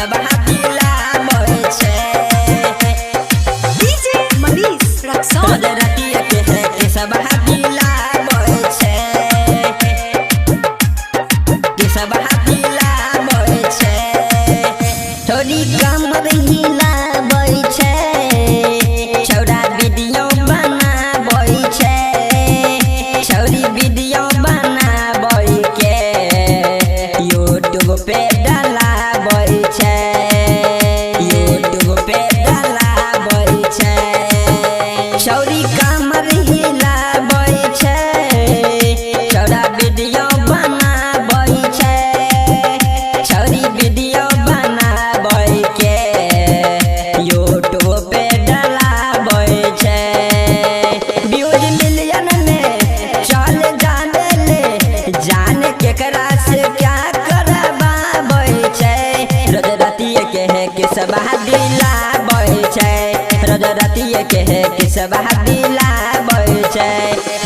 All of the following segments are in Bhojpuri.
सब दिलाबै छै डीजे मनीष रक्सौल रोज रातिया के सब दिलाबै छै के सब दिलाबै छै थोड़ी कम हिलाबै छै छौड़ा वीडियो बनाबै छै छौड़ी वीडियो बनाबै के यूट्यूब पे डालाबै छै यूट्यूब पे डालाबै छै छौड़ी कमर हिलाबै छै छौड़ा वीडियो बनाबै छै छौड़ी वीडियो बनाबै के यूट्यूब पे डालाबै छै व्यूज मिलियन में चल जाने ले जाने केकरा से क्या करबाबै छै रोज रातिया के सब दिलाबै छै रोज रातिया के सब दिलाबै छै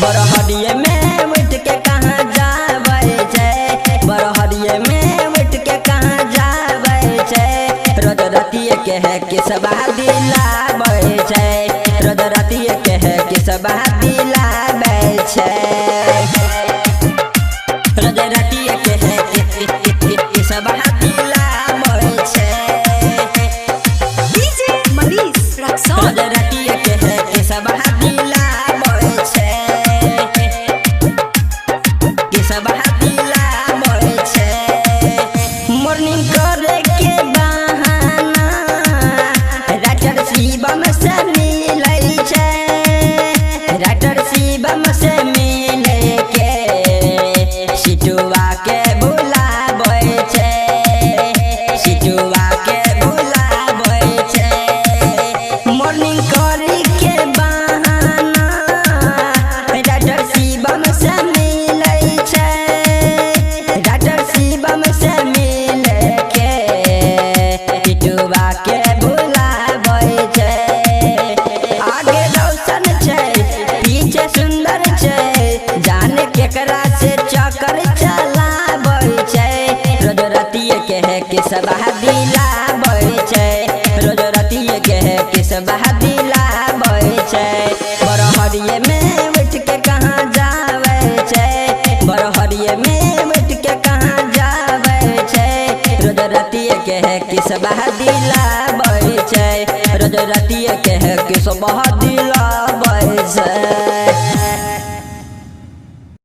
बरहरिये में उठ के कहाँ जाबै छै बरहरिये में उठ के कहाँ जाबै छै रोज रातिया के सब दिलाबै छै रोज रातिया के सब दिलाबै छै रोज रातिया के सब दिलाबै छै डीजे मनीष रक्सौल रोज रातिया के सब दिलाबै छै के सब दिलाबै छै मॉर्निंग करे के बहाना राइटर शिवम से मिलै छै राइटर शिवम से मिले के सिटुआ के बुलाबै छै सिटुआ के बुलाबै छै मॉर्निंग करे के बहाना राइटर शिवम से मिलै छै राइटर शिवम से मिले के सिटुआ के बुलाबै छै आगे रोशन छै पीछे सुंदर छै जाने केकरा से चक्कर चलाबै छै रोज रातिया के सब दिलाबै छै रोज रातिया के सब दिलाबै छै बरहरिये में उठ के कहाँ जाबै छै बरहरिये में उठ के कहाँ जाबै छै रोज रातिया के सब दिलाबै छै रोज रातिया के सब दिलाबै छै।